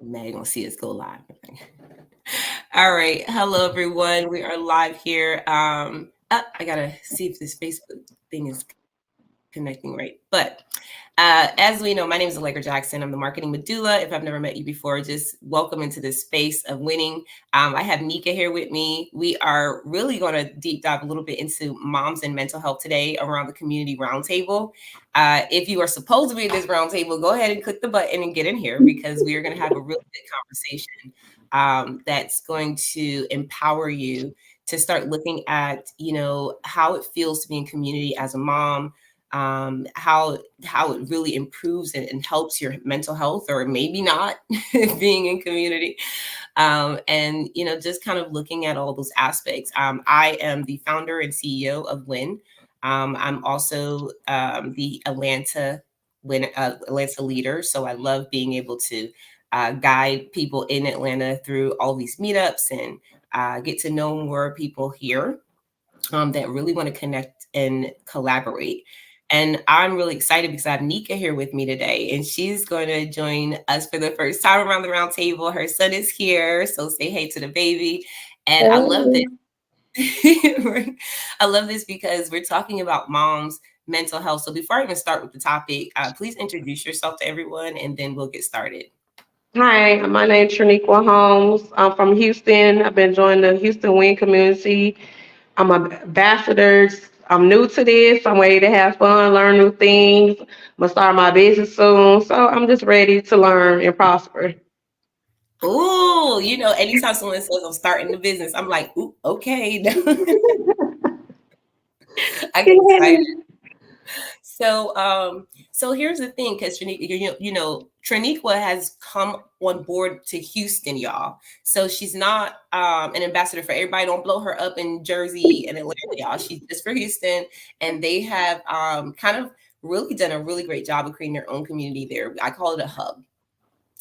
Meg gonna see us go live. All right. Hello, everyone. We are live here. I gotta see if this Facebook thing is connecting right. But as we know, my name is Allegra Jackson. I'm the marketing medulla. If I've never met you before, just welcome into this space of winning. I have Nika here with me. We are really going to deep dive a little bit into moms and mental health today around the community roundtable. If you are supposed to be in this roundtable, go ahead and click the button and get in here because we are going to have a really good conversation that's going to empower you to start looking at, how it feels to be in community as a mom, how it really improves and helps your mental health, or maybe not being in community, and just kind of looking at all those aspects. I am the founder and CEO of W.I.N. I'm also the Atlanta leader, so I love being able to guide people in Atlanta through all these meetups and get to know more people here that really want to connect and collaborate. And I'm really excited because I have Nika here with me today, and she's going to join us for the first time around the round table. Her son is here, so say hey to the baby. And I love this. I love this because we're talking about moms' mental health. So before I even start with the topic, please introduce yourself to everyone, and then we'll get started. Hi, my name is Triniqua Holmes. I'm from Houston. I've been joining the Houston WIN community. I'm an ambassador. I'm new to this. I'm ready to have fun, learn new things. I'm gonna start my business soon, so I'm just ready to learn and prosper. Oh, anytime someone says I'm starting the business, I'm like, ooh, okay. I get excited. So here's the thing, because Triniqua has come on board to Houston, y'all. So she's not an ambassador for everybody. Don't blow her up in Jersey and Atlanta, y'all. She's just for Houston, and they have kind of really done a really great job of creating their own community there. I call it a hub.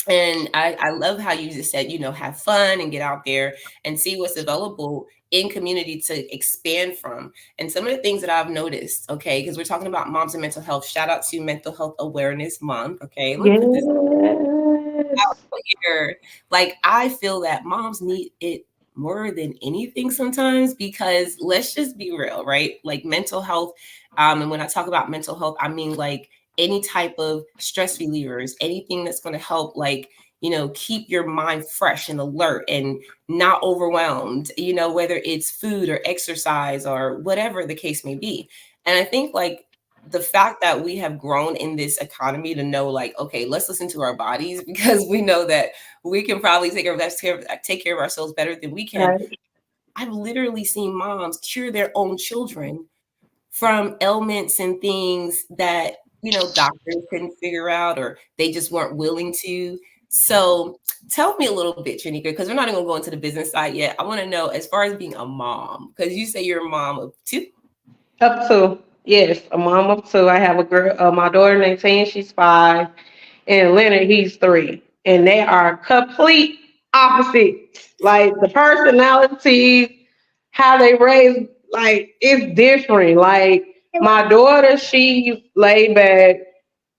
And I love how you just said, have fun and get out there and see what's available in community to expand from. And some of the things that I've noticed, okay, because we're talking about moms and mental health. Shout out to Mental Health Awareness Month. Okay, let me put this Yes. out here. Like, I feel that moms need it more than anything sometimes, because let's just be real, right? Like mental health. And when I talk about mental health, I mean like any type of stress relievers, anything that's going to help, like, keep your mind fresh and alert and not overwhelmed, whether it's food or exercise or whatever the case may be. And I think, like, the fact that we have grown in this economy to know, like, okay, let's listen to our bodies because we know that we can probably take care of ourselves better than we can. Right. I've literally seen moms cure their own children from ailments and things that, doctors couldn't figure out, or they just weren't willing to. So tell me a little bit, Tranika, because we're not even going to go into the business side yet. I want to know, as far as being a mom, because you say you're a mom of two. Up to yes, a mom of two. I have a girl, my daughter named 10, she's 5, and Leonard, he's 3, and they are complete opposites. Like the personalities, how they raise, like it's different. Like my daughter, she's laid back.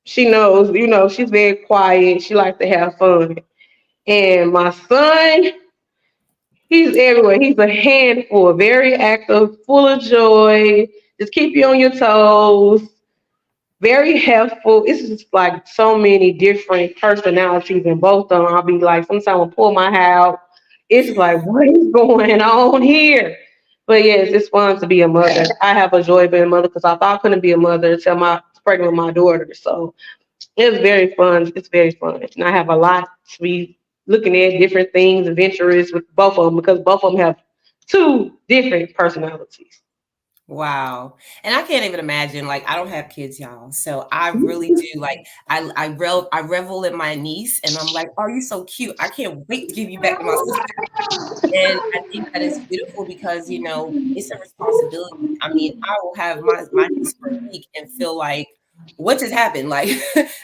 She knows, she's very quiet. She likes to have fun. And my son, he's everywhere. He's a handful, very active, full of joy. Just keep you on your toes. Very helpful. It's just like so many different personalities in both of them. I'll be like, sometimes I'll pull my hair out. It's like, what is going on here? But yes, it's fun to be a mother. I have a joy being a mother because I thought I couldn't be a mother until I was pregnant with my daughter. So it's very fun. It's very fun. And I have a lot to be looking at different things, adventurous with both of them because both of them have two different personalities. Wow. And I can't even imagine, like, I don't have kids, y'all. So I really do, like, I revel in my niece, and I'm like, oh, you're so cute. I can't wait to give you back to my sister. And I think that is beautiful because, it's a responsibility. I mean, I will have my niece for a week and feel like, what just happened? Like,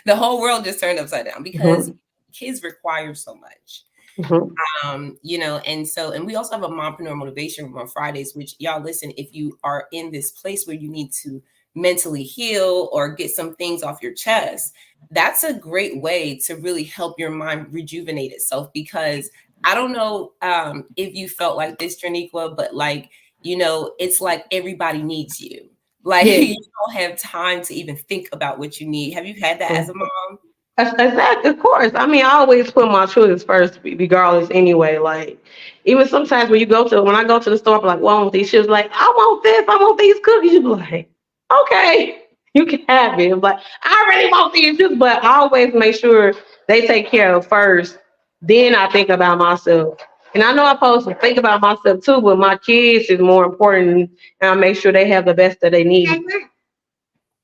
the whole world just turned upside down because Mhm, kids require so much. mhm. And we also have a mompreneur motivation room on Fridays, which, y'all, listen, if you are in this place where you need to mentally heal or get some things off your chest, that's a great way to really help your mind rejuvenate itself. Because I don't know if you felt like this, Triniqua, but like, it's like everybody needs you. Like Yeah. you don't have time to even think about what you need. Have you had that as a mom? Exactly, of course. I mean, I always put my children first, regardless. Anyway, like even sometimes when I go to the store, I'm like, "Well, I want these." She was like, "I want this. I want these cookies." You be like, "Okay, you can have it." I'm like, "I really want these," too, but I always make sure they take care of first. Then I think about myself, and I know I'm supposed to think about myself too, but my kids is more important, and I make sure they have the best that they need.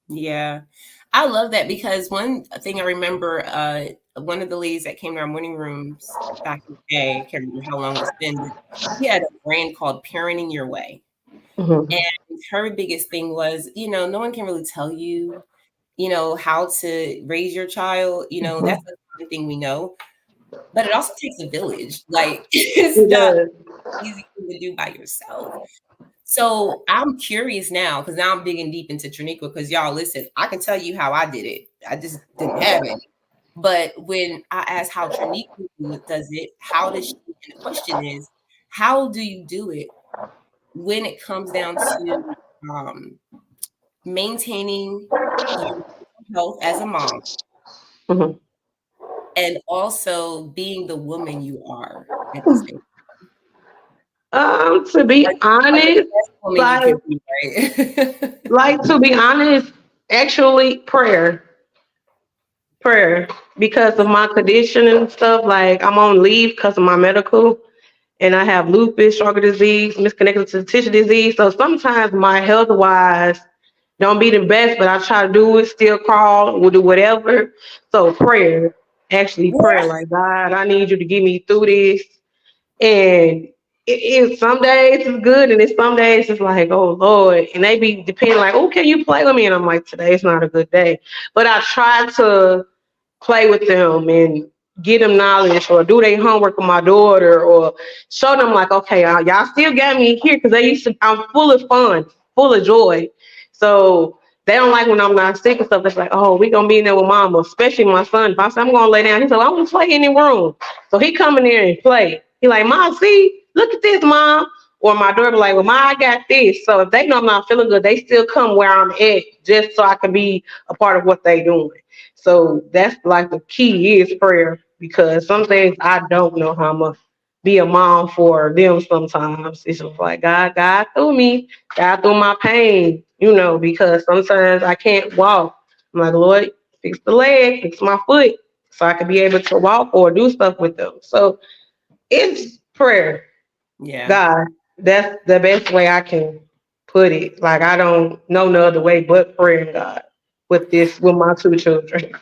Yeah. I love that because one thing I remember, one of the ladies that came to our morning rooms back in the day, I can't remember how long it's been, but she had a brand called Parenting Your Way. Mhm. And her biggest thing was, no one can really tell you, how to raise your child. That's Mhm. the one thing we know. But it also takes a village. Like it's It not does. an easy thing to do by yourself. So I'm curious now because now I'm digging deep into Triniqua because y'all listen, I can tell you how I did it. I just didn't have it. But when I asked how Triniqua does it, how does she? And the question is, how do you do it when it comes down to um, maintaining your mental health as a mom Mhm. and also being the woman you are at the same To like be like the honest, best woman you like could be, right? to be honest, actually prayer, because of my condition and stuff. Like I'm on leave because of my medical, and I have lupus, Stargardt disease, misconnected tissue disease. So sometimes my health wise don't be the best, but I try to do it, still crawl, will do whatever. So prayer, actually prayer, like God, I need you to get me through this. And some days it's good, and it's some days it's like, oh Lord, and they be depending like, oh, can you play with me? And I'm like, today's not a good day, but I try to play with them and get them knowledge or do their homework with my daughter or show them like, okay, y'all still got me here because they used to. I'm full of fun, full of joy, so. They don't like when I'm not sick and stuff. It's like, oh, we gonna be in there with mama, especially my son. If I say I'm gonna lay down, he's like, I'm gonna play in the room. So he come in there and play. He like, Mom, see, look at this, Mom. Or my daughter be like, well, Mom, I got this. So if they know I'm not feeling good, they still come where I'm at just so I can be a part of what they doing. So that's like the key is prayer because some things I don't know how I'm gonna be a mom for them sometimes. It's just like God through me, God through my pain, because sometimes I can't walk. I'm like, Lord, fix the leg, fix my foot so I can be able to walk or do stuff with them. So it's prayer. Yeah. God. That's the best way I can put it. Like I don't know no other way but prayer, God, with my two children.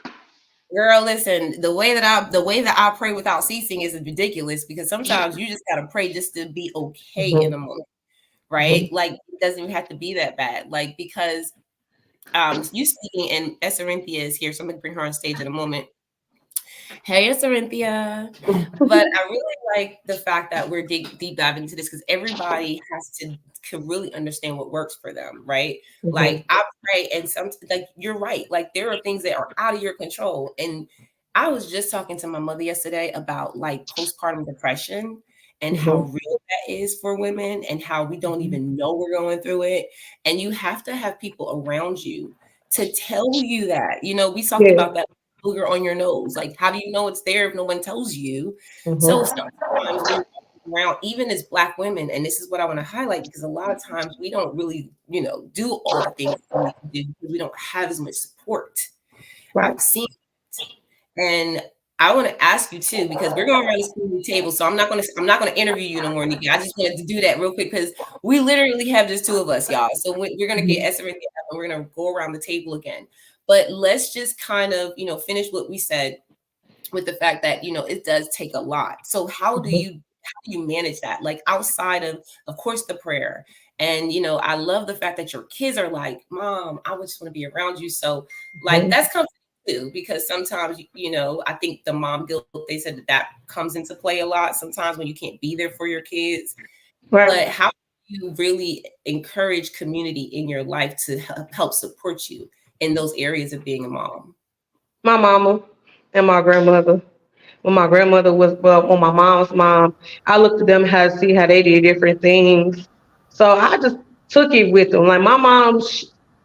Girl, listen, the way that I pray without ceasing is ridiculous because sometimes you just gotta pray just to be okay in a Mhm, moment, right? mhm, Like it doesn't even have to be that bad. Like because you speaking and Esserenthia is here, so I'm gonna bring her on stage in a moment. Hey, Esserenthia. But I really like the fact that we're deep diving into this because everybody has to can really understand what works for them, right? mhm, Like I pray, and some like you're right. Like there are things that are out of your control, and I was just talking to my mother yesterday about like postpartum depression and how mhm, real that is for women, and how we don't mhm. even know we're going through it. And you have to have people around you to tell you that. We talked Yeah. about that booger on your nose. Like, how do you know it's there if no one tells you? So Mhm, sometimes we're walking around, even as Black women, and this is what I want to highlight because a lot of times we don't really, do all the things we need to do because we don't have as much support. right. I've seen it. And I want to ask you too, because we're going around the school table. So I'm not gonna interview you no more, Nikki. I just wanted to do that real quick because we literally have just two of us, y'all. So we're gonna get Mhm, Esther and we're gonna go around the table again. But let's just kind of, finish what we said with the fact that it does take a lot. So mhm, how do you manage that, like outside of course the prayer? And I love the fact that your kids are like, Mom, I just want to be around you. So like mhm. that's comforting too, because sometimes I think the mom guilt, they said that comes into play a lot sometimes when you can't be there for your kids. Right. But how do you really encourage community in your life to help support you in those areas of being a mom? My mama and my grandmother. When my grandmother was, well, when my mom's mom, I looked at them how to see how they did different things. So I just took it with them. Like my mom,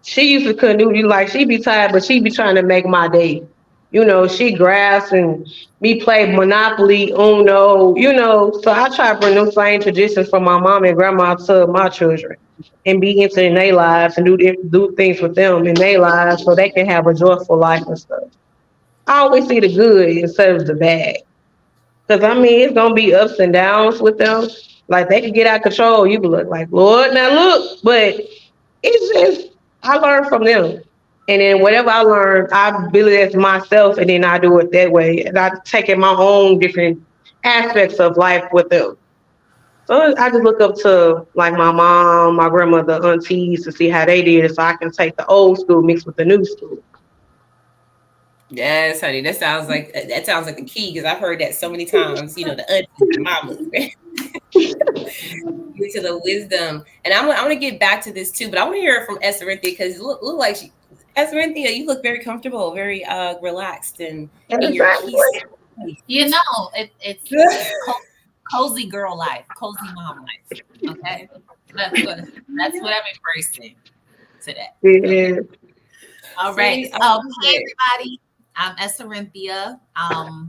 she used to canoe. Like she be tired, but she be trying to make my day. She grasps and me play Monopoly, Uno, So I try to bring them same traditions from my mom and grandma to my children and be into in their lives and do things with them in their lives so they can have a joyful life and stuff. I always see the good instead of the bad. Because I mean, it's gonna be ups and downs with them. Like they can get out of control. You can look like, Lord, now look. But it's just I learn from them. And then whatever I learn, I build it as myself and then I do it that way. And I take in my own different aspects of life with them. So I just look up to like my mom, my grandmother, aunties to see how they did it so I can take the old school mixed with the new school. Yes, honey, that sounds like the key because I've heard that so many times. The aunties, the mamas, to the wisdom. And I'm gonna get back to this too, but I want to hear it from Esarinthia because look like Esarinthia, you look very comfortable, very relaxed, and in your peace. Exactly. You know, it's cozy girl life, cozy mom life. Okay, that's what I'm embracing today. Okay. Yeah. All right. See, I love Hi it. everybody. I'm Esarinthia. I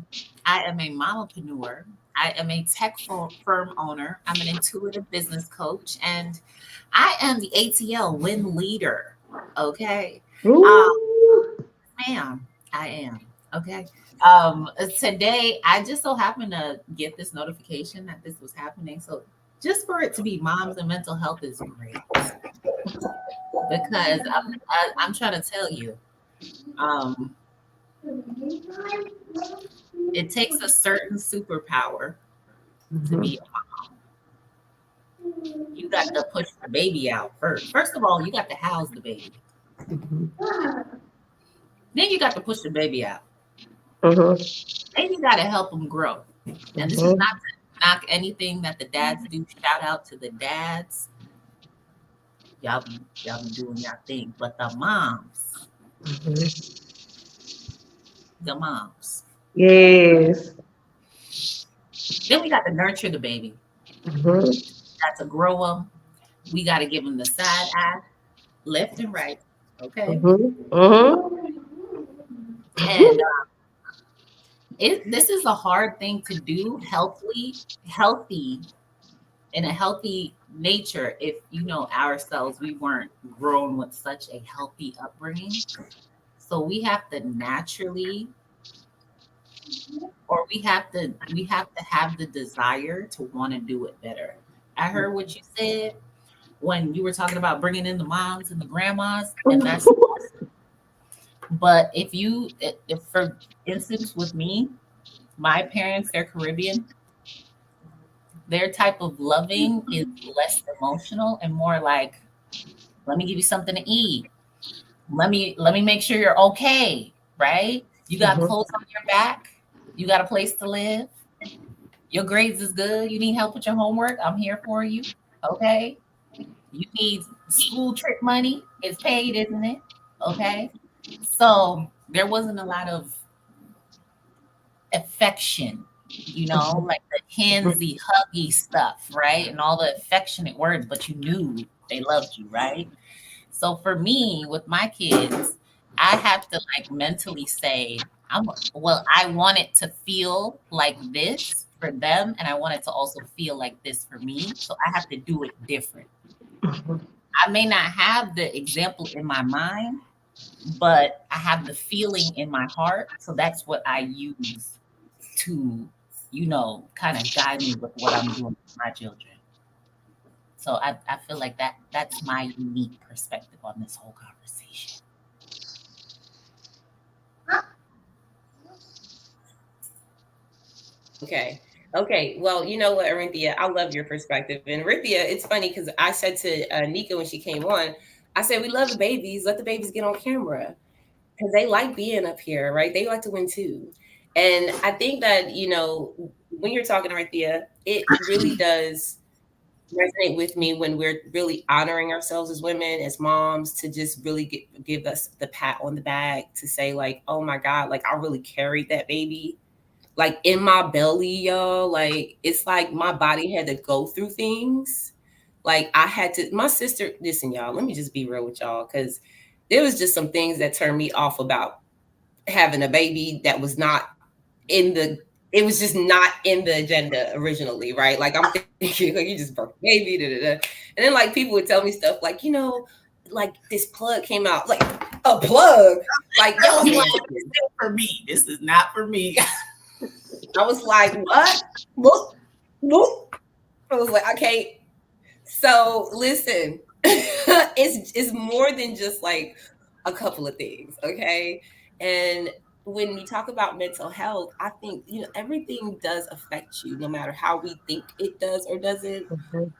am a mompreneur. I am a tech firm owner. I'm an intuitive business coach, and I am the ATL win leader. Okay. Um, Ooh. ma'am, I am. Okay. Today I just so happened to get this notification that this was happening. So just for it to be moms and mental health is great because I'm trying to tell you, um, it takes a certain superpower to Mhm. be a mom. You got to push the baby out first. First of all, you got to house the baby. Mhm. Then you got to push the baby out. Mhm. Then you got to help them grow. And this is Mhm. not to knock anything that the dads do. Shout out to the dads. Y'all be doing your thing. But Mhm. the moms. Yes. Then we got to nurture the baby. Mhm. Got to grow them. We got to give them the side eye, left and right. Okay. Mhm. Mhm. And this is a hard thing to do healthy in a healthy nature if ourselves we weren't grown with such a healthy upbringing. So we have to naturally or we have to have the desire to want to do it better. I heard what you said when you were talking about bringing in the moms and the grandmas, and that's awesome. But if for instance with me, my parents, they're Caribbean. Their type of loving is less emotional and more like, let me give you something to eat. Let me make sure you're okay, right? You got Mhm. clothes on your back. You got a place to live. Your grades is good. You need help with your homework. I'm here for you. Okay. You need school trip money. It's paid, isn't it? Okay. So there wasn't a lot of affection, like the handsy, huggy stuff, right? And all the affectionate words, but you knew they loved you, right? So for me, with my kids, I have to like mentally say, I want it to feel like this for them, and I want it to also feel like this for me. So I have to do it different. I may not have the example in my mind, but I have the feeling in my heart. So that's what I use to, kind of guide me with what I'm doing with my children. So I feel like that's my unique perspective on this whole conversation. Okay. Okay. Well, you know what, Arinthia, I love your perspective. And Arinthia, it's funny because I said to Nika when she came on, I said, we love the babies. Let the babies get on camera because they like being up here, right? They like to win too. And I think that, when you're talking, Arinthia, it really does. resonate with me when we're really honoring ourselves as women, as moms, to just really give us the pat on the back to say like, oh my God, like I really carried that baby like in my belly, y'all. Like it's like my body had to go through things. Like I had to, my sister, listen, y'all, let me just be real with y'all, because there was just some things that turned me off about having a baby that was not in the, it was just not in the agenda originally, right? Like I'm thinking, like you just birthed a baby, da, da, da. And then like people would tell me stuff like, like this plug came out, like a plug, like I was man. like, this is for me. This is not for me. I was like, what? Look, look. I was like, okay. So listen, it's more than just like a couple of things, okay? And when you talk about mental health, I think everything does affect you, no matter how we think it does or doesn't.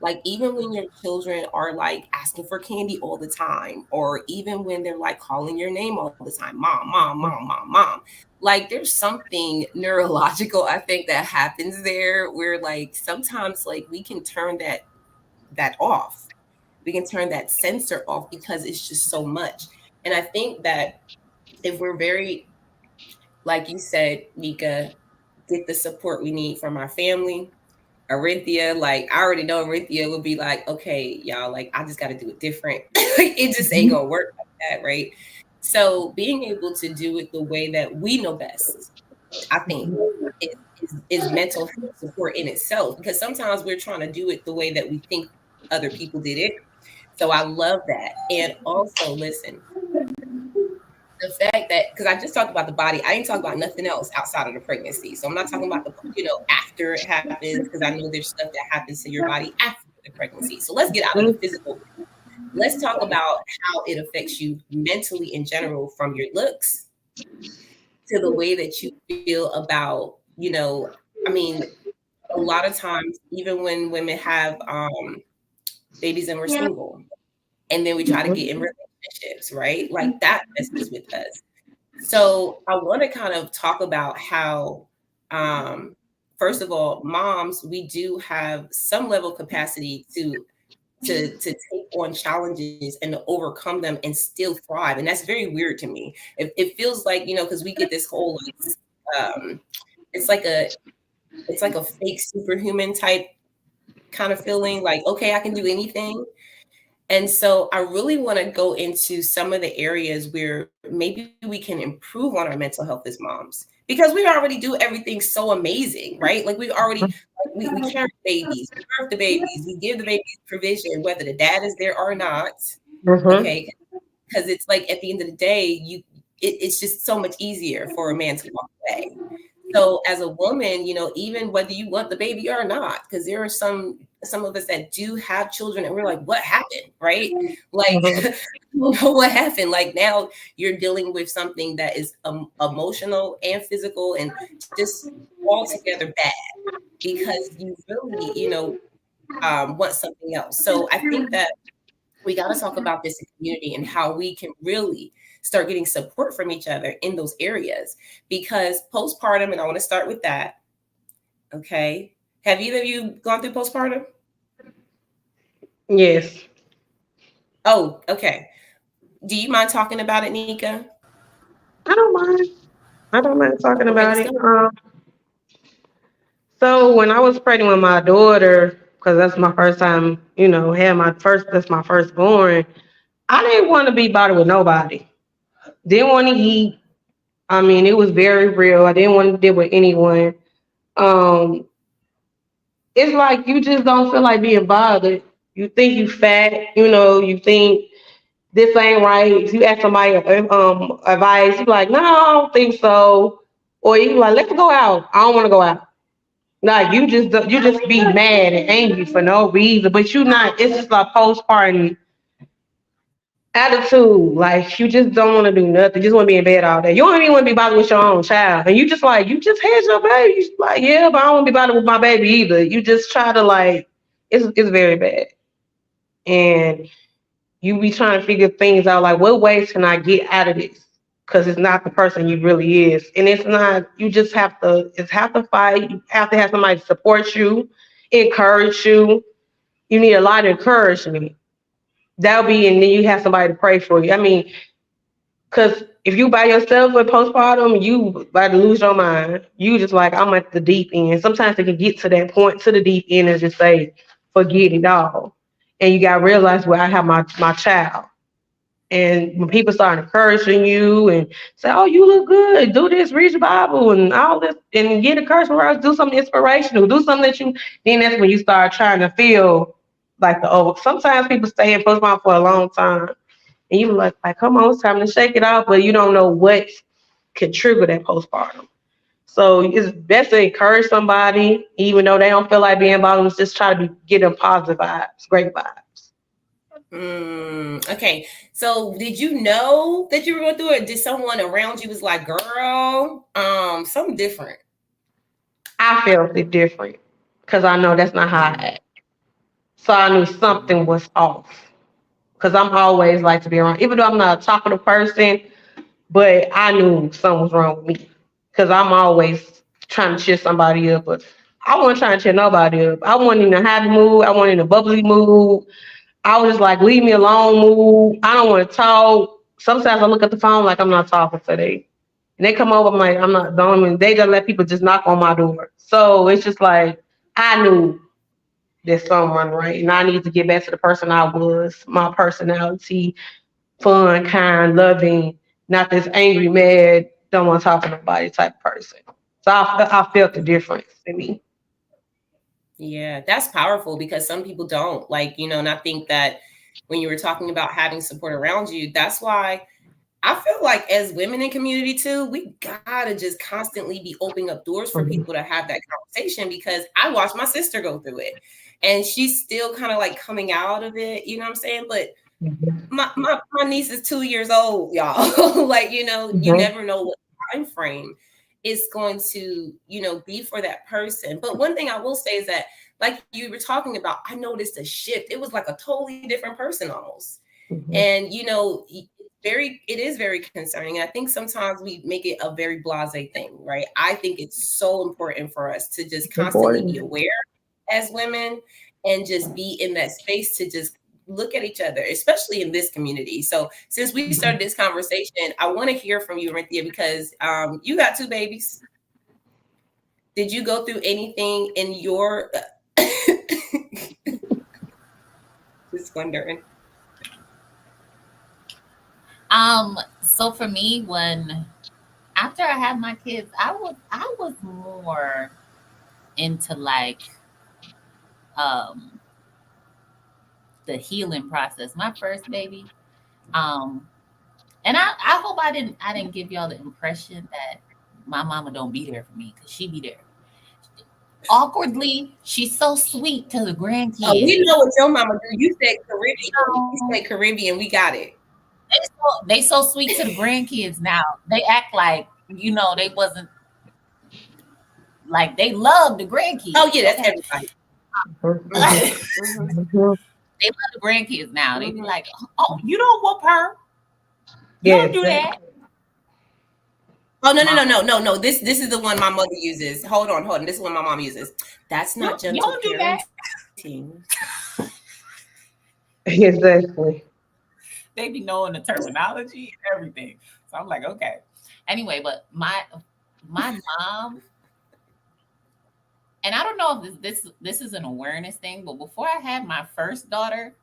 Like even when your children are like asking for candy all the time, or even when they're like calling your name all the time, mom, mom, mom, mom, mom. Like there's something neurological, I think, that happens there where like sometimes like we can turn that off. We can turn that sensor off because it's just so much. And I think that if we're very, like you said, Nika, get the support we need from our family. Arinthia, like I already know Arinthia would be like, okay, y'all, like I just got to do it different. It just ain't gonna work like that, right? So being able to do it the way that we know best, I think, is mental health support in itself. Because sometimes we're trying to do it the way that we think other people did it. So I love that. And also, listen, the fact that, because I just talked about the body, I didn't talk about nothing else outside of the pregnancy. So I'm not talking about the after it happens, because I know there's stuff that happens to your body after the pregnancy. So let's get out of the physical. Let's talk about how it affects you mentally in general, from your looks to the way that you feel about, I mean, a lot of times, even when women have babies and we're single, and then we try to get in relationships, right? Like that messes with us. So I want to kind of talk about how, first of all, moms, we do have some level of capacity to take on challenges and to overcome them and still thrive, and that's very weird to me. It feels like because we get this whole like, it's like a fake superhuman type kind of feeling, like okay, I can do anything. And so I really want to go into some of the areas where maybe we can improve on our mental health as moms, because we already do everything so amazing, right? Like we already, like we carry babies, we birth the babies, we give the babies provision, whether the dad is there or not. Okay. Because it's like at the end of the day, it's just so much easier for a man to walk away. So as a woman, even whether you want the baby or not, because there are some of us that do have children and we're like, what happened? Right? Like, I don't know what happened. Like now you're dealing with something that is emotional and physical and just all together bad, because you really, want something else. So I think that we got to talk about this in community and how we can really start getting support from each other in those areas. Because postpartum, and I want to start with that. Okay. Have either of you gone through postpartum? Yes. Oh, okay. Do you mind talking about it, Nika? I don't mind. I don't mind talking Okay, about let's it. go. So when I was pregnant with my daughter, because that's my first time, had that's my firstborn, I didn't want to be bothered with nobody. Didn't want to eat. I mean, it was very real. I didn't want to deal with anyone. Um, it's like you just don't feel like being bothered. You think you fat, you think this ain't right. If you ask somebody advice, you be like, no, I don't think so. Or you like, let's go out. I don't want to go out. Like you just be mad and angry for no reason, but you not. It's just like postpartum attitude. Like you just don't want to do nothing. You just want to be in bed all day. You don't even want to be bothered with your own child, and you just had your baby. You just like, yeah, but I don't want to be bothered with my baby either. You just try to like, it's very bad, and you be trying to figure things out. Like, what ways can I get out of this? Because it's not the person you really is, and it's not. You just have to. It's have to fight. You have to have somebody to support you, encourage you, You need a lot of encouragement. That'll be, and then you have somebody to pray for you. I mean, because if you by yourself with postpartum, you about to lose your mind. You just like, I'm at the deep end. Sometimes they can get to that point, to the deep end, and just say, forget it all. And you got to realize, well, I have my child. And when people start encouraging you and say, "Oh, you look good. Do this. Read your Bible and all this, and get encouragement words. Do something inspirational. Do something that you." Then that's when you start trying to feel like the over. Sometimes people stay in postpartum for a long time, and you like, come on, it's time to shake it off, but you don't know what could trigger that postpartum. So it's best to encourage somebody, even though they don't feel like being bothered. Just try to get them positive vibes, great vibes. Okay. So did you know that you were going through it? Did someone around you was like, girl, something different? I felt it different because I know that's not how I act. So I knew something was off because I'm always like to be around, even though I'm not a talkative person, but I knew something was wrong with me because I'm always trying to cheer somebody up, but I wasn't trying to cheer nobody up. I wasn't in a happy mood. I wasn't in a bubbly mood. I was just like, leave me alone mood. I don't want to talk. Sometimes I look at the phone like I'm not talking today. And they come over, I'm like, I'm not doing. They just let people just knock on my door. So it's just like I knew there's someone right, and I need to get back to the person I was, my personality, fun, kind, loving, not this angry, mad, don't want to talk to nobody type of person. So I felt the difference in me. Yeah, that's powerful because some people don't like, and I think that when you were talking about having support around you, that's why I feel like as women in community too, we gotta just constantly be opening up doors for Mhm. people to have that conversation because I watched my sister go through it and she's still kind of like coming out of it, you know what I'm saying? But my niece is 2 years old, y'all. Like, you Mhm. never know what time frame is going to, be for that person. But one thing I will say is that, like you were talking about, I noticed a shift. It was like a totally different person almost. Mhm. And it is very concerning. And I think sometimes we make it a very blasé thing, right? I think it's so important for us to just It's constantly be important. aware as women and just be in that space to just look at each other, especially in this community. So since we started Mhm. this conversation, I want to hear from you, Renthia, because you got two babies. Did you go through anything in your just wondering? So for me, when after I had my kids, I was more into like um the healing process. My first baby, um, and I hope I didn't give y'all the impression that my mama don't be there for me because she be there. Awkwardly, she's so sweet to the Oh, we grandkids. know what your mama do. You said You Caribbean. You know, said Caribbean. We got it. they so sweet to the grandkids now. They act like they wasn't like they love the Oh grandkids. yeah, that's Okay, everybody. Mhm. Hmm. Hmm. Mhm. they love the grandkids now. They be Hmm. like, "Oh, you don't whoop her. You Yeah, don't do that, exactly. Oh no, no, no, mama. no, no, no. This is the one my mother uses. Hold on, hold on. This is one my mom uses. That's not You gentle don't do that." parenting. Exactly. They be knowing the terminology and everything. So I'm like, okay. Anyway, but my mom, and I don't know if this is an awareness thing, but before I had my first daughter,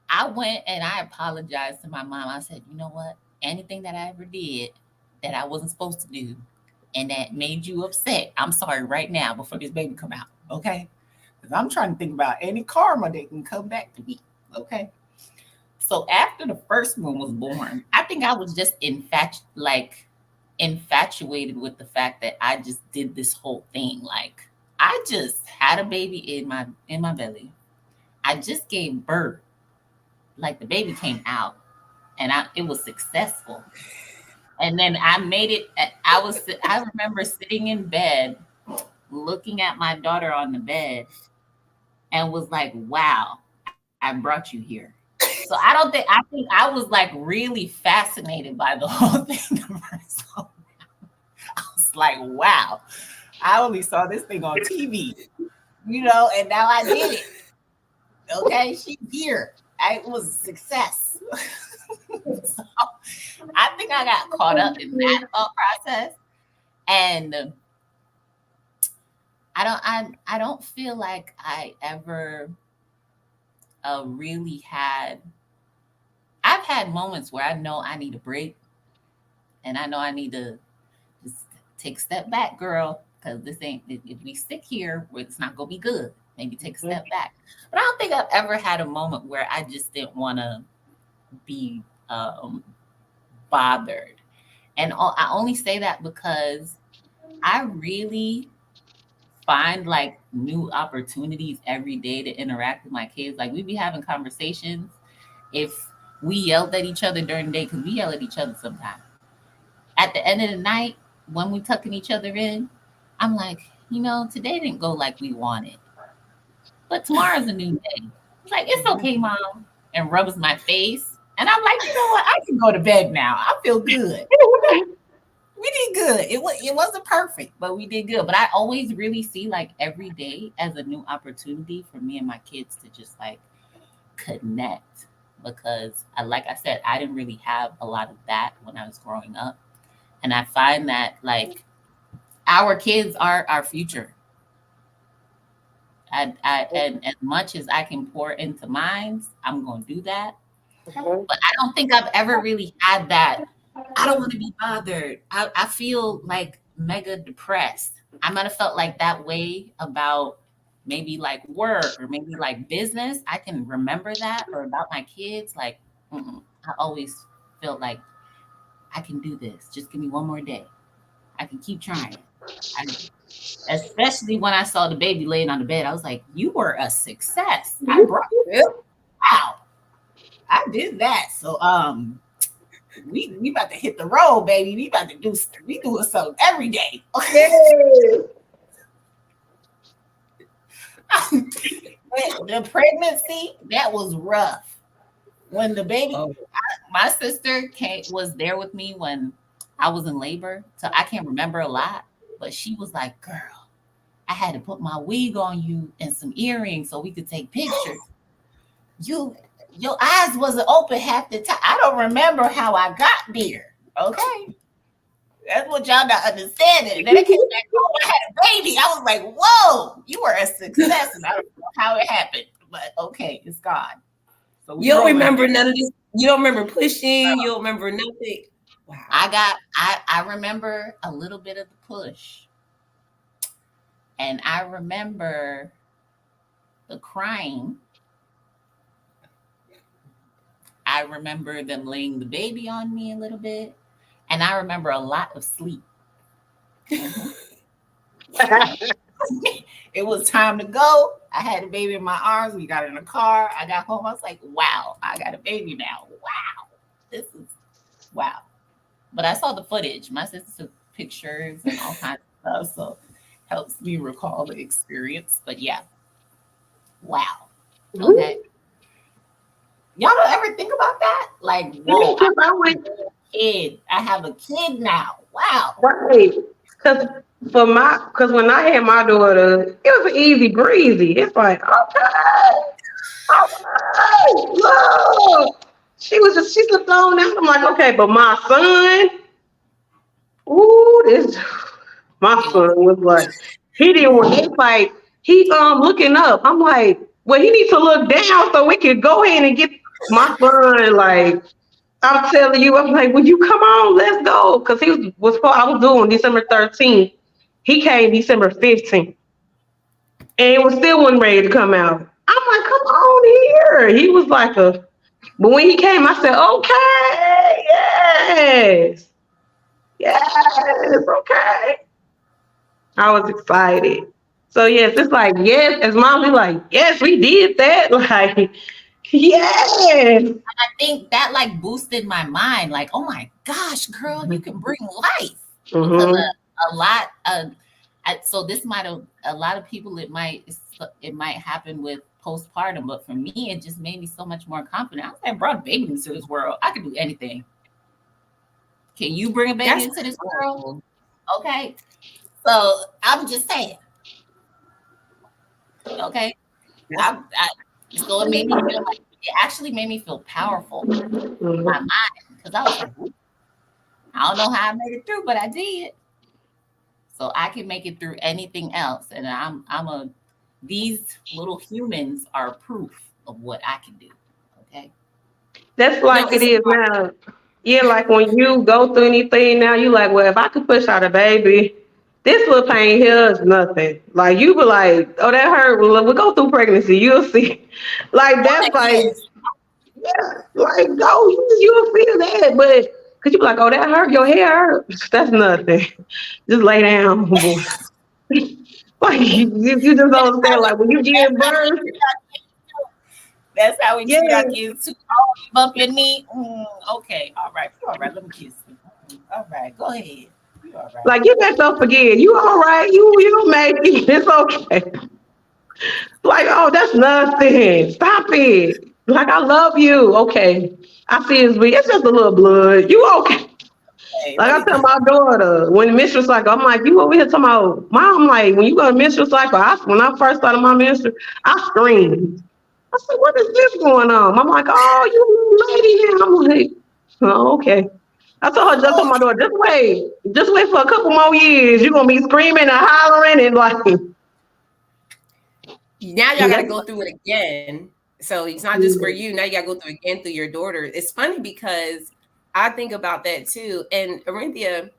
I went and I apologized to my mom. I said, you know what? Anything that I ever did that I wasn't supposed to do and that made you upset, I'm sorry right now before this baby come out. Okay. Because I'm trying to think about any karma that can come back to me. Okay. So after the first one was born, I think I was just infatuated with the fact that I just did this whole thing. Like I just had a baby in my belly. I just gave birth. Like the baby came out and it was successful. And then I made it. I remember sitting in bed, looking at my daughter on the bed, and was like, "Wow, I brought you here." So I think I was like really fascinated by the whole thing. So I was like, "Wow, I only saw this thing on TV, and now I did it." Okay, she's here. It was a success. So I think I got caught up in that thought process, and I don't feel like I ever really had. I've had moments where I know I need a break, and I know I need to just take a step back, girl, because this ain't. If we stick here, it's not gonna be good. Maybe take a step back. But I don't think I've ever had a moment where I just didn't want to be bothered. And I only say that because I really find like new opportunities every day to interact with my kids. Like we be having conversations. If we yelled at each other during the day, because we yell at each other sometimes. At the end of the night, when we tucking each other in, I'm like, today didn't go like we wanted, but tomorrow's a new day. It's like, it's okay, mom, and rubs my face. And I'm like, you know what? I can go to bed now. I feel good. We did good. It wasn't perfect, but we did good. But I always really see like every day as a new opportunity for me and my kids to just like connect, because like I said, I didn't really have a lot of that when I was growing up. And I find that like our kids are our future. And as much as I can pour into mine, I'm going to do that. But I don't think I've ever really had that. I don't want to be bothered. I feel like mega depressed. I might have felt like that way about maybe like work or maybe like business. I can remember that, or about my kids. Like, I always felt like I can do this. Just give me one more day. I can keep trying. I, Especially when I saw the baby laying on the bed, I was like, "You were a success. I brought you. Wow, I did that." So, we about to hit the road, baby. We doing something every day. The pregnancy, that was rough. When the baby, Oh, my sister was there with me when I was in labor, so I can't remember a lot. But she was like, "Girl, I had to put my wig on you and some earrings so we could take pictures. You, your eyes wasn't open half the time. I don't remember how I got there. Okay, that's what y'all not understanding." And then I came back home. I had a baby. I was like, "Whoa, you were a success," and I don't know how it happened, but okay, it's gone. So we you don't rolling. remember none of this. You don't remember pushing. You don't remember nothing. Wow. I remember a little bit of the push, and I remember the crying. I remember them laying the baby on me a little bit, and I remember a lot of sleep. Mhm. It was time to go. I had a baby in my arms. We got in the car. I got home. I was like, "Wow, I got a baby now. Wow, this is wow." But I saw the footage. My sister took pictures and all kinds of stuff, so helps me recall the experience. But yeah, wow. Okay, y'all don't ever think about that? Like, whoa, I have a kid. I have a kid now. Wow. Right. Cause cause when I had my daughter, it was easy breezy. It's like, okay, all right, look. She slipped on out. I'm like, okay, but my son, ooh, this my It son was. was like, he didn't want it's like he looking up. I'm like, well, he needs to look down so we can go ahead and get my son like I'm telling you, I'm like, will you come on? Let's go. Because I was doing December 13th. He came December 15th. And it was still wasn't ready to come out. I'm like, come on here. He was like but when he came, I said, okay, yes. Yes, okay. I was excited. So yes, it's like, yes, as mom, we like, yes, we did that. Like, yes. I think that like boosted my mind. Like, oh my gosh, girl, you can bring life, because Mm-hmm. a lot of so this might have a lot of people it might happen with postpartum, but for me it just made me so much more confident. I was like, I brought a baby into this world. I can do anything. Can you bring a baby That's into this world? powerful. Okay. So I'm just saying, okay. That's I So it made me feel like it actually made me feel powerful in my Mhm. mind because I was like, "Ooh, I don't know how I made it through, but I did. So I can make it through anything else. And these little humans are proof of what I can do. Okay. That's No, like it it's is now. Yeah, like when you go through anything now, you like, well, if I could push out a baby, this little pain here is nothing. Like you be like, oh, that hurt. Well, we'll go through pregnancy. You'll see. Like Oh, that's like, yes. yeah, like go, you'll feel that. But cause you be like, oh, that hurt. Your hair hurt. That's nothing. Just lay down. Like you just don't That's understand. how we Like when you give that's how we birth, treat our kids too. That's how we treat our yeah. kids too. Oh, you bump your knee. Okay, all right. You all right. Let me kiss you. All right, go ahead. You all right. Like get that stuff again. You all right? You make it. It's okay. Like, oh, that's nothing. Stop it. Like, I love you. Okay. I see it's just a little blood. You okay? Hey, Like let I me tell just my daughter when menstrual cycle, I'm like, you over here talking about mom, like when you go to menstrual cycle, when I first started my menstrual, I screamed. I said, what is this going on? I'm like, oh, you a lady now. I'm like, oh, okay. I told my daughter, just wait for a couple more years. You're gonna be screaming and hollering and like now y'all got to that's go through it again. So it's not just for you. Now you got to go through it again through your daughter. It's funny because I think about that too. And Orinthia,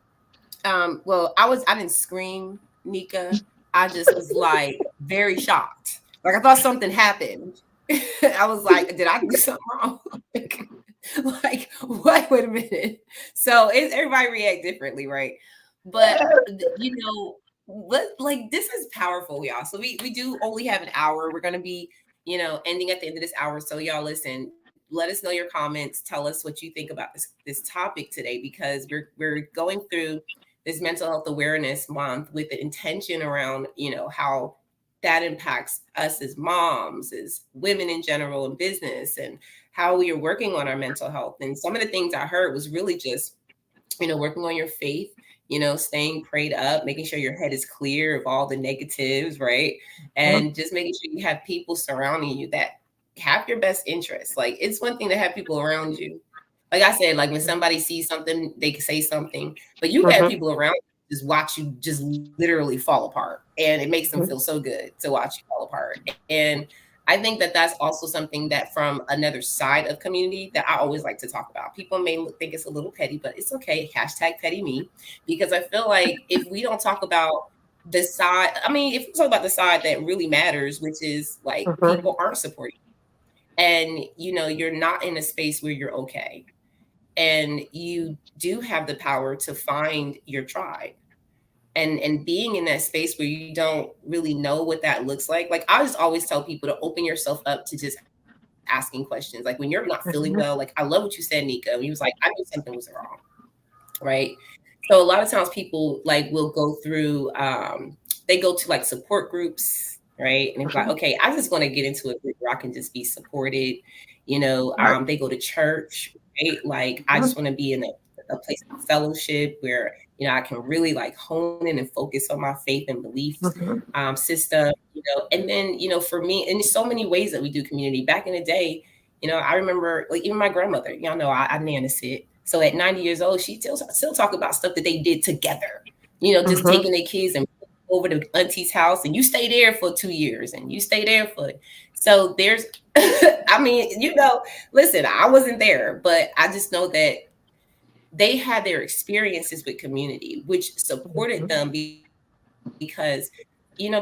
well, I didn't scream, Nika. I just was like very shocked. Like I thought something happened. I was like, did I do something wrong? Like, what? Wait a minute. So everybody react differently, right? But you know, like this is powerful, y'all. So we do only have an hour. We're gonna be, ending at the end of this hour. So y'all listen, let us know your comments. Tell us what you think about this topic today because we're going through this mental health awareness month with the intention around, how that impacts us as moms, as women in general in business, and how we are working on our mental health. And some of the things I heard was really just, working on your faith, staying prayed up, making sure your head is clear of all the negatives, right? And just making sure you have people surrounding you that have your best interests. Like it's one thing to have people around you. Like I said, like when somebody sees something, they can say something, but you have Mhm, people around you just watch you just literally fall apart. And it makes them feel mhm, so good to watch you fall apart. And I think that that's also something that from another side of community that I always like to talk about. People may think it's a little petty, but it's okay. Hashtag petty me. Because I feel like if we don't talk about the side, I mean, if we talk about the side that really matters, which is like mhm, people aren't supporting and you're not in a space where you're okay and you do have the power to find your tribe and being in that space where you don't really know what that looks like I just always tell people to open yourself up to just asking questions. Like when you're not feeling well, like I love what you said, Nika, when you was like, I knew something was wrong, right? So a lot of times people like will go through they go to like support groups, right? And it's like, mhm. okay, I just want to get into a group where I can just be supported. Right. They go to church, right? Like I just Mhm, want to be in a place of fellowship where I can really like hone in and focus on my faith and beliefs mhm, system, and then for me, and there's so many ways that we do community. Back in the day, I remember like even my grandmother, y'all know I nana sit. So at 90 years old, she still talk about stuff that they did together. Just mhm, taking their kids and over to auntie's house, and you stay there for 2 years, and you stay there for. So there's, I mean, listen, I wasn't there, but I just know that they had their experiences with community, which supported mhm, them because,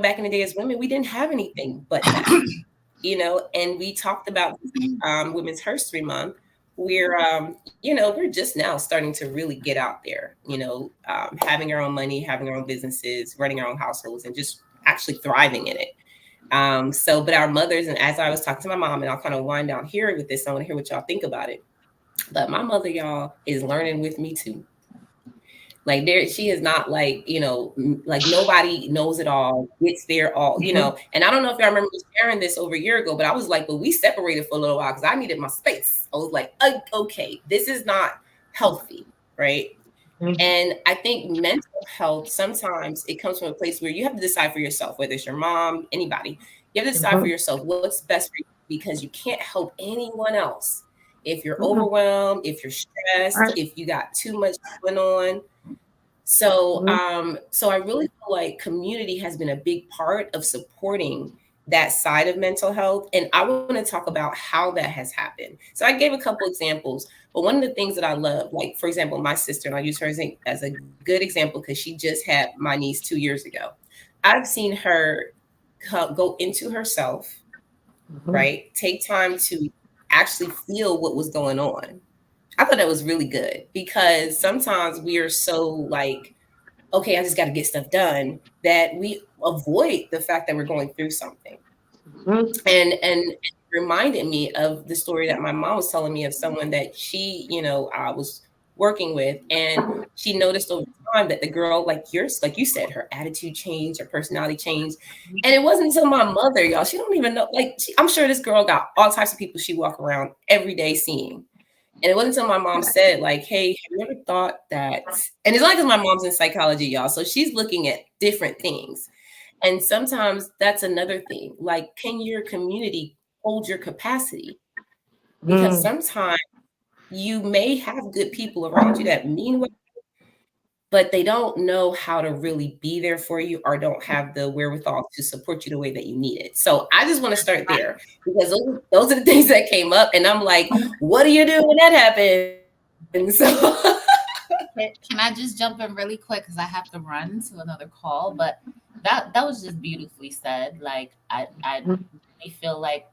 back in the day as women, we didn't have anything but that, and we talked about Women's History Month, where we're just now starting to really get out there, having our own money, having our own businesses, running our own households, and just actually thriving in it. But our mothers, and as I was talking to my mom, and I'll kind of wind down here with this, I want to hear what y'all think about it. But my mother, y'all, is learning with me too. Like there, she is not like like nobody knows it all, gets there all, mhm, And I don't know if y'all remember me sharing this over a year ago, but I was like, but we separated for a little while because I needed my space. I was like, okay, this is not healthy, right? mhm, And I think mental health sometimes it comes from a place where you have to decide for yourself, whether it's your mom, anybody, you have to decide for mhm. yourself what's best for you because you can't help anyone else if you're Mhm. overwhelmed, if you're stressed, Right. if you got too much going on. So, Mhm. so I really feel like community has been a big part of supporting that side of mental health. And I want to talk about how that has happened. So I gave a couple examples, but one of the things that I love, like for example, my sister, and I'll use her as a good example because she just had my niece 2 years ago. I've seen her go into herself, Mhm. right? Take time to actually feel what was going on. I thought that was really good because sometimes we are so like, okay, I just got to get stuff done, that we avoid the fact that we're going through something. Mhm. And it reminded me of the story that my mom was telling me of someone that she, I was working with, and she noticed over time that the girl, like yours, like you said, her attitude changed, her personality changed. And it wasn't until my mother, y'all, she don't even know, like, I'm sure this girl got all types of people she walk around every day seeing. And it wasn't until my mom said, like, hey, have you ever thought that? And it's not because my mom's in psychology, y'all. So she's looking at different things. And sometimes that's another thing. Like, can your community hold your capacity? Because Mhm. sometimes you may have good people around you that mean well, but they don't know how to really be there for you or don't have the wherewithal to support you the way that you need it. So I just want to start there because those are the things that came up. And I'm like, what do you do when that happens? So Can I just jump in really quick because I have to run to another call? But that was just beautifully said. Like I really feel like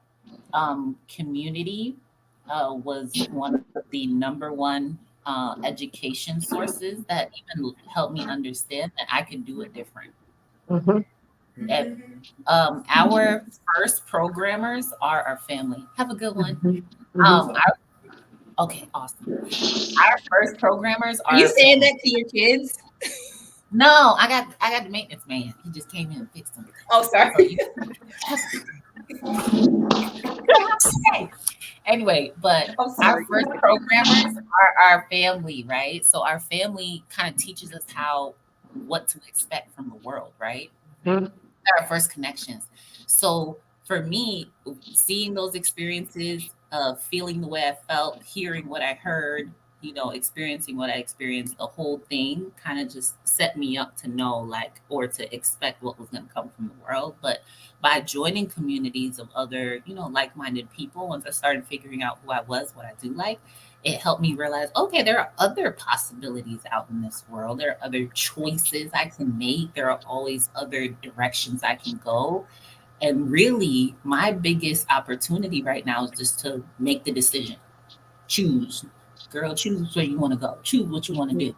community was one of the number one education sources that even helped me understand that I could do it different. Mhm. If, our first programmers are our family. Have a good one. Mhm. Mhm. Okay, awesome. Our first programmers are are you our saying family. that to your kids? No, I got the maintenance man. He just came in and fixed something. Oh, sorry. So you have a good day. Anyway, but I'm our sorry. first programmers are our family, right? So our family kind of teaches us how what to expect from the world, right? Mhm. They're our first connections. So for me, seeing those experiences, feeling the way I felt, hearing what I heard, experiencing what I experienced, the whole thing kind of just set me up to know, like, or to expect what was going to come from the world. But by joining communities of other, like minded people, once I started figuring out who I was, what I do like, it helped me realize, okay, there are other possibilities out in this world. There are other choices I can make. There are always other directions I can go. And really, my biggest opportunity right now is just to make the decision. Choose. Girl, choose where you want to go. Choose what you want to do.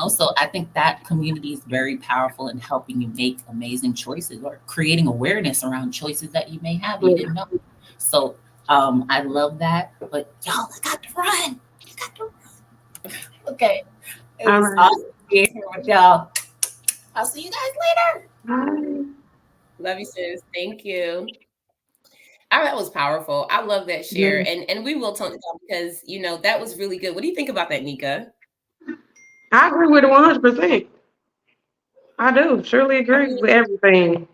So I think that community is very powerful in helping you make amazing choices or creating awareness around choices that you may have you Yeah. didn't know. So I love that. But y'all, I got to run. I got to run. Okay. It All was right. awesome being here with y'all. I'll see you guys later. Bye. Love you, sis. Thank you. That was powerful. I love that share. Mhm. And we will talk about because that was really good. What do you think about that, Nika? I agree with it 100%. I do. Surely I agree mean, with everything.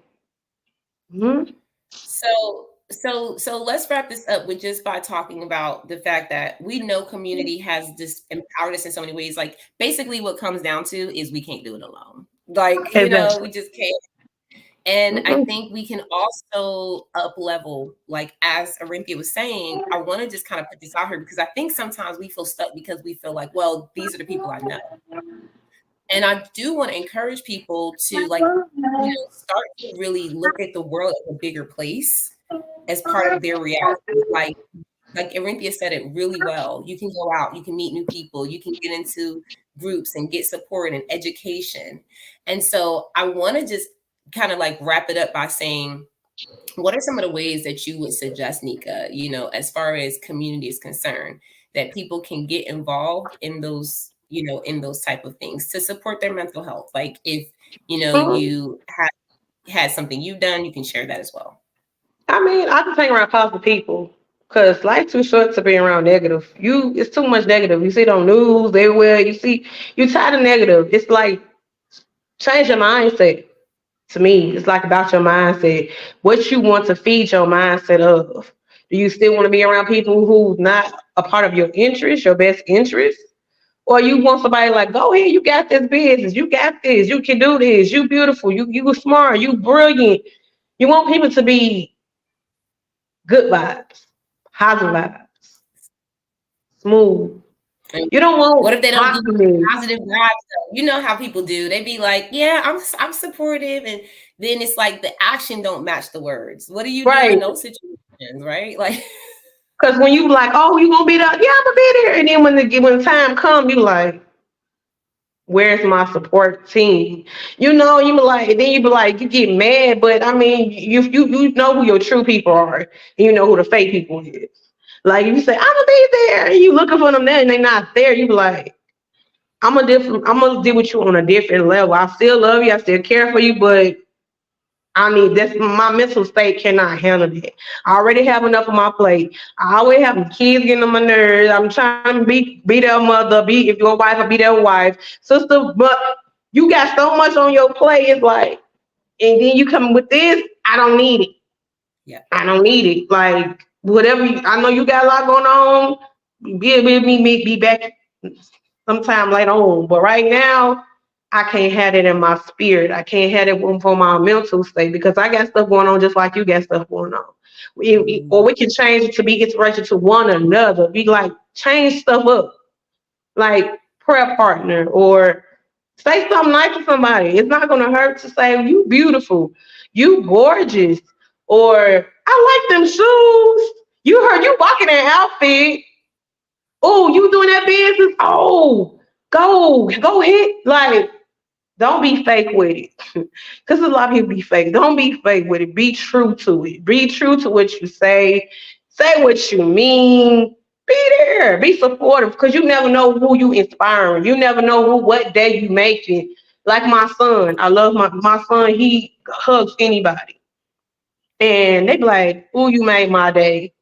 Mhm. so let's wrap this up with just by talking about the fact that we know community has just empowered us in so many ways. Like basically what comes down to is we can't do it alone. Like, Exactly. we just can't. And I Mhm. think we can also up level, like as Olympia was saying, I want to just kind of put this out here because I think sometimes we feel stuck because we feel like, well, these are the people I know. And I do want to encourage people to start to really look at the world as a bigger place as part of their reality. Like Olympia said it really well. You can go out, you can meet new people, you can get into groups and get support and education. And so I want to just kind of like wrap it up by saying, what are some of the ways that you would suggest, Nika, as far as community is concerned, that people can get involved in those, in those type of things to support their mental health? Like if, Mhm. you have had something you've done, you can share that as well. I mean, I just hang around positive people because life too short to be around negative. It's too much negative. You see it on news everywhere. You tired of negative. It's like change your mindset. To me, it's like about your mindset. What you want to feed your mindset of. Do you still want to be around people who's not a part of your interest, your best interest? Or you want somebody like, go ahead, you got this business, you got this, you can do this, you beautiful, you smart, you brilliant. You want people to be good vibes, positive vibes, smooth. And You don't what want if they don't give you toxic. positive vibes though? You know how people do. They be like, "Yeah, I'm supportive," and then it's like the action don't match the words. What do you do in Right. those situations, right? Like, Because when you like, oh, you gonna be there? Yeah, I'm gonna be there. And then when the time comes, you like, where's my support team? You be like, then you be like, you get mad, but I mean, you know who your true people are, and you know who the fake people is. Like if you say, I'm gonna be there, and you looking for them there, and they're not there, you be like, I'm gonna deal with you on a different level. I still love you, I still care for you, but I need that's my mental state cannot handle that. I already have enough on my plate. I always have kids getting on my nerves. I'm trying to be their mother, be if you're a wife, I'll be their wife, sister. But you got so much on your plate. It's like, and then you come with this. I don't need it. yeah, I don't need it. Like whatever. I know you got a lot going on. Be back sometime later on. But right now, I can't have it in my spirit. I can't have it for my mental state because I got stuff going on just like you got stuff going on. Or mm, we can change it to be inspiration to one another. Be like change stuff up, like prayer partner or say something nice to somebody. It's not gonna hurt to say you beautiful, you gorgeous, or I like them shoes. You heard you walking that outfit. Oh, you doing that business? Oh, go hit. Like, don't be fake with it. Because a lot of people be fake. Don't be fake with it. Be true to it. Be true to what you say. Say what you mean. Be there. Be supportive. Because you never know who you inspiring. You never know what day you making. Like my son. I love my son. He hugs anybody. And they be like, "Ooh, you made my day."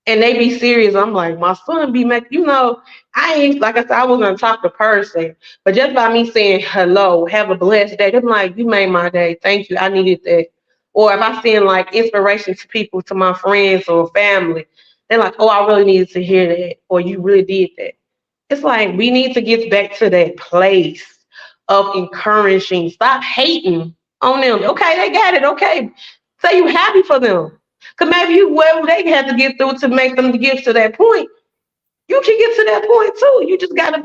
And they be serious. I'm like, my son be making, I ain't, like I said, I was gonna talk to person, but just by me saying hello, have a blessed day, they're like, you made my day. Thank you. I needed that. Or if I send like inspiration to people, to my friends or family, they're like, oh, I really needed to hear that. Or you really did that. It's like we need to get back to that place of encouraging. Stop hating on them. Okay, they got it. Okay. Say you happy for them. Cause maybe whatever they had to get through to make them get to that point, you can get to that point too. You just gotta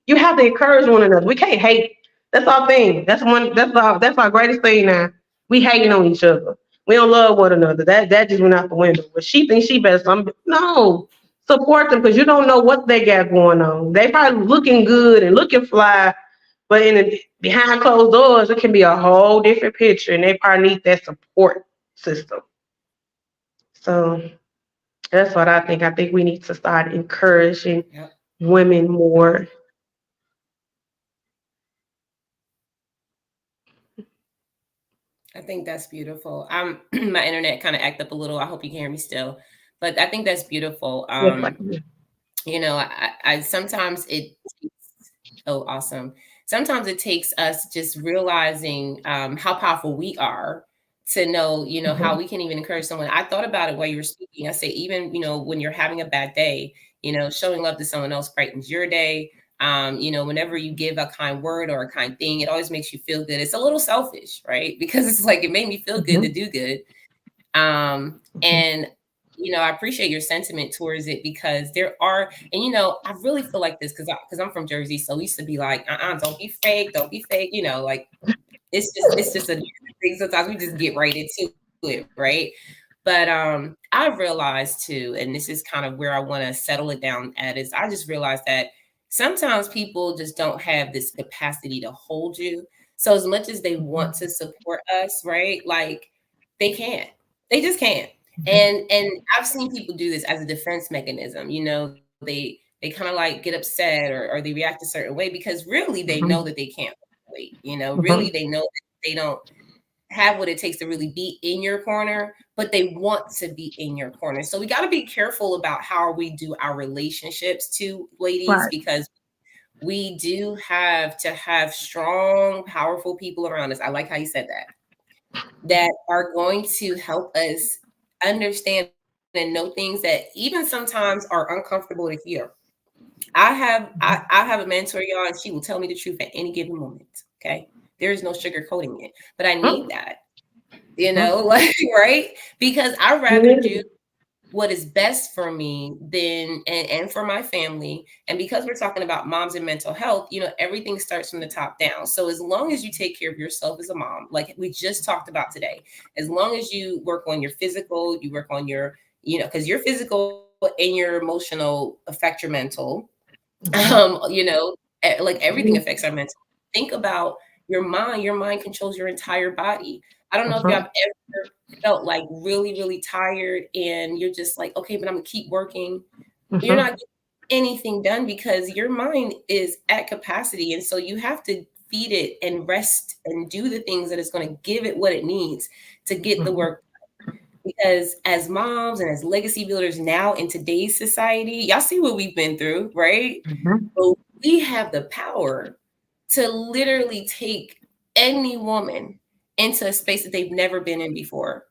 you have to encourage one another. We can't hate. That's our thing. That's our greatest thing now. We hating on each other. We don't love one another. That just went out the window. But she thinks she better. No. Support them because you don't know what they got going on. They probably looking good and looking fly, but behind closed doors, it can be a whole different picture, and they probably need that support system. So that's what I think. I think we need to start encouraging yeah. women more. I think that's beautiful. My internet kind of act up a little. I hope you can hear me still, but I think that's beautiful. Yes, like I sometimes it Oh, awesome. Sometimes it takes us just realizing how powerful we are to know, how mhm, we can even encourage someone. I thought about it while you were speaking. I say, even, when you're having a bad day, showing love to someone else brightens your day. Whenever you give a kind word or a kind thing, it always makes you feel good. It's a little selfish, right? Because it's like it made me feel good to mhm, do good. mhm, And I appreciate your sentiment towards it because there are, and I really feel like this because I'm from Jersey, so we used to be like, don't be fake, don't be fake, like it's just a thing. Sometimes we just get right into it, right? But I've realized too, and this is kind of where I want to settle it down at is I just realized that sometimes people just don't have this capacity to hold you. So as much as they want to support us, right? Like they can't. They just can't. mhm, And I've seen people do this as a defense mechanism. They kind of like get upset or they react a certain way because really they know that they can't wait. Really mhm, they know that they don't have what it takes to really be in your corner, but they want to be in your corner. So we got to be careful about how we do our relationships too, ladies, right. because we do have to have strong, powerful people around us. I like how you said that are going to help us understand our and know things that even sometimes are uncomfortable to hear. I have a mentor, y'all, and she will tell me the truth at any given moment. Okay. There is no sugarcoating it. But I need that, like, right? Because I'd rather do what is best for me than and for my family. And because we're talking about moms and mental health, everything starts from the top down. So as long as you take care of yourself as a mom, like we just talked about today, as long as you work on your physical, you work on your, because your physical and your emotional affect your mental. Like everything affects our mental. Think about your mind. Your mind controls your entire body. I don't know if y'all have ever felt like really, really tired and you're just like, okay, but I'm gonna keep working. You're not getting anything done because your mind is at capacity. And so you have to feed it and rest and do the things that is going to give it what it needs to get the work. Because as moms and as legacy builders now in today's society, y'all see what we've been through, right? But we have the power to literally take any woman into a space that they've never been in before.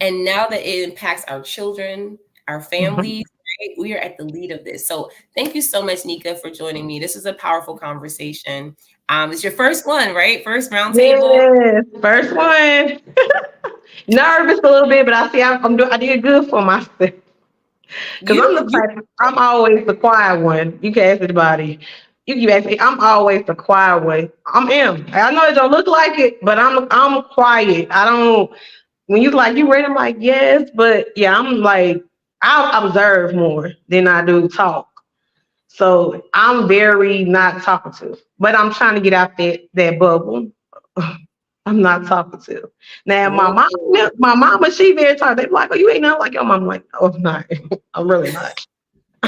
And now that it impacts our children, our families, right, we are at the lead of this. So thank you so much, Nika, for joining me. This is a powerful conversation. It's your first one, right? First roundtable. Yes, first one. Nervous a little bit, but I see I did good for myself. Cause I'm the You type. I'm always the quiet one. You can ask anybody. You can ask me. I'm always the quiet one. Am. I know it don't look like it, but I'm quiet. I don't. When you like you ready, I'm like yes, but yeah, I'm like I'll observe more than I do talk. So I'm very not talkative, but I'm trying to get out that bubble. I'm not talkative. Now Ooh. my mama, she very talkative. They be like, "Oh, you ain't nothing like your mom." I'm like, "No, I'm not. I'm really not."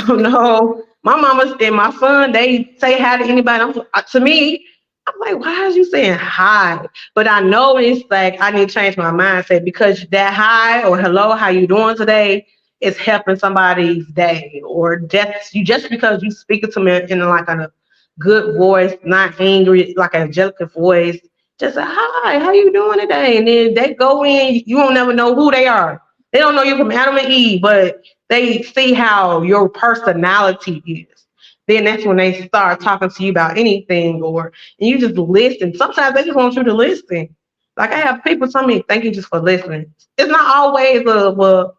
Oh no, my mama and my son, they say hi to anybody. To me, I'm like, why are you saying hi? But I know it's like I need to change my mindset because that hi or hello, how you doing today is helping somebody's day. Or just because you speak to me in like a good voice, not angry, like an angelic voice, just say hi, how you doing today? And then they go in, you won't never know who they are. They don't know you from Adam and Eve, but they see how your personality is. Then that's when they start talking to you about anything, or and you just listen. Sometimes they just want you to listen. Like I have people tell me, "Thank you just for listening." It's not always a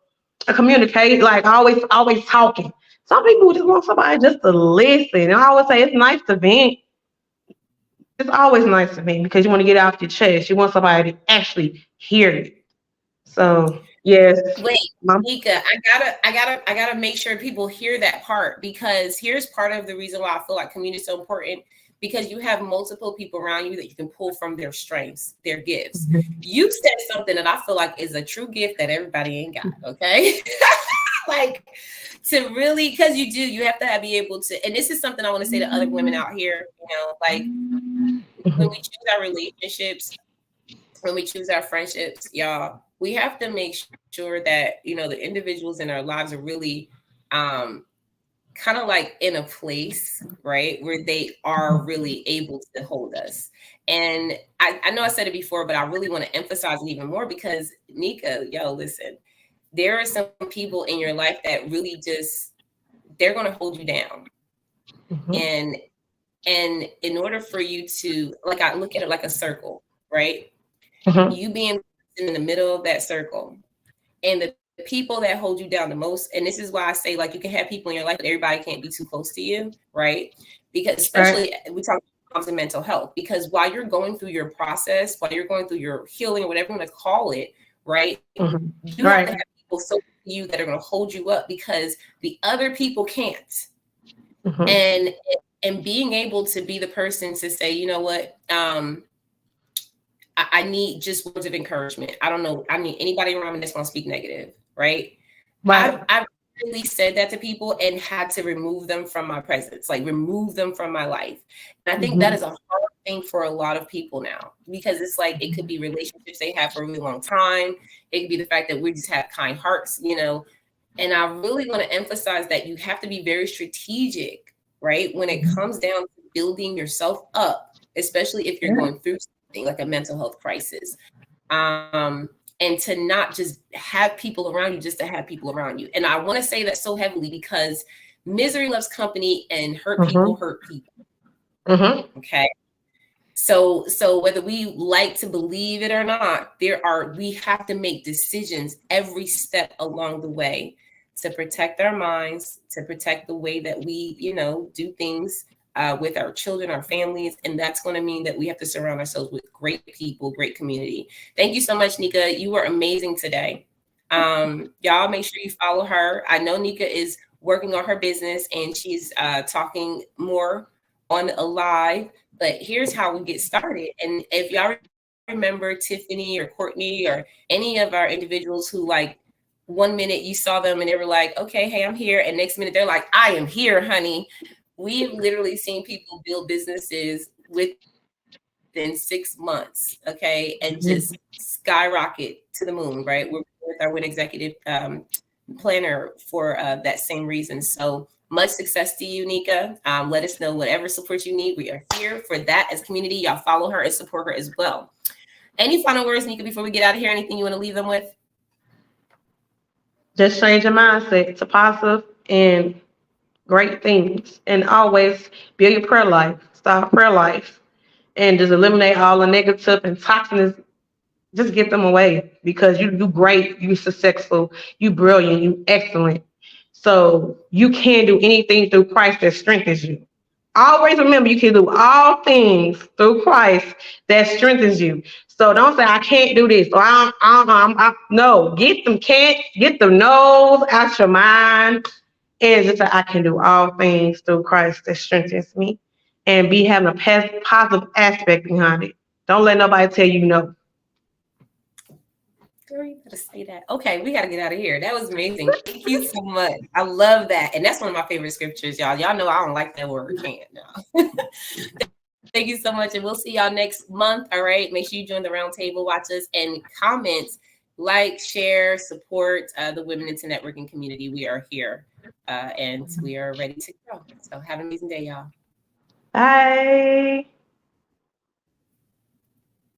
communicate, like always talking. Some people just want somebody just to listen. And I always say it's nice to vent. It's always nice to vent because you want to get off your chest. You want somebody to actually hear it. So yes, Wait, my, Nika, I gotta make sure people hear that part because here's part of the reason why I feel like community is so important because you have multiple people around you that you can pull from their strengths, their gifts. You said something that I feel like is a true gift that everybody ain't got, okay? Like to really because you have to be able to, and this is something I want to say to other women out here, like when we choose our relationships, when we choose our friendships, y'all, we have to make sure that, the individuals in our lives are really um kind of like in a place, right, where they are really able to hold us. And I know I said it before, but I really want to emphasize it even more because Nika, yo, listen, there are some people in your life that really just they're going to hold you down. And in order for you to like I look at it like a circle, right? You being in the middle of that circle and the people that hold you down the most, and this is why I say like you can have people in your life, but everybody can't be too close to you, right? Because right. especially we talk about moms and mental health, because while you're going through your process, while you're going through your healing or whatever you want to call it, right? You have to have Right. people so you that are going to hold you up because the other people can't. Mhm. And being able to be the person to say, you know what, I need just words of encouragement. I don't know. I need anybody around me that's going to speak negative, right? Right. I've really said that to people and had to remove them from my presence, like remove them from my life. And I think that Mhm. is a hard thing for a lot of people now because it's like it could be relationships they have for a really long time. It could be the fact that we just have kind hearts. And I really want to emphasize that you have to be very strategic, right? When it comes down to building yourself up, especially if you're Yeah. going through something like a mental health crisis. Um, and to not just have people around you just to have people around you. And I want to say that so heavily because misery loves company and hurt people Mm-hmm. hurt people. Mm-hmm. Okay. So whether we like to believe it or not, we have to make decisions every step along the way to protect our minds, to protect the way that we, do things with our children, our families. And that's going to mean that we have to surround ourselves with great people, great community. Thank you so much, Nika. You were amazing today. Y'all make sure you follow her. I know Nika is working on her business and she's talking more on a live, but here's how we get started. And if y'all remember Tiffany or Courtney or any of our individuals who, like, 1 minute you saw them and they were like, okay, hey, I'm here. And next minute they're like, I am here, honey. We've literally seen people build businesses within 6 months, okay, and just skyrocket to the moon, right? We're with our WIN executive planner for that same reason. So much success to you, Nika. Let us know whatever support you need. We are here for that as community. Y'all follow her and support her as well. Any final words, Nika, before we get out of here? Anything you want to leave them with? Just change your mindset to positive and great things. And always build your prayer life. Start a prayer life. And just eliminate all the negative and toxins. Just get them away because you do great, you successful, you brilliant, you excellent. So you can do anything through Christ that strengthens you. Always remember you can do all things through Christ that strengthens you. So don't say I can't do this. Or no, get them can't, get the no's out your mind and just say I can do all things through Christ that strengthens me, and be having a positive aspect behind it. Don't let nobody tell you no. Girl, you better say that. Okay, we got to get out of here. That was amazing. Thank you so much. I love that. And that's one of my favorite scriptures, y'all. Y'all know I don't like that word, can't. No. Thank you so much. And we'll see y'all next month. All right. Make sure you join the roundtable, watch us, and comment, like, share, support the Women into Networking community. We are here and we are ready to go. So have an amazing day, y'all. Bye.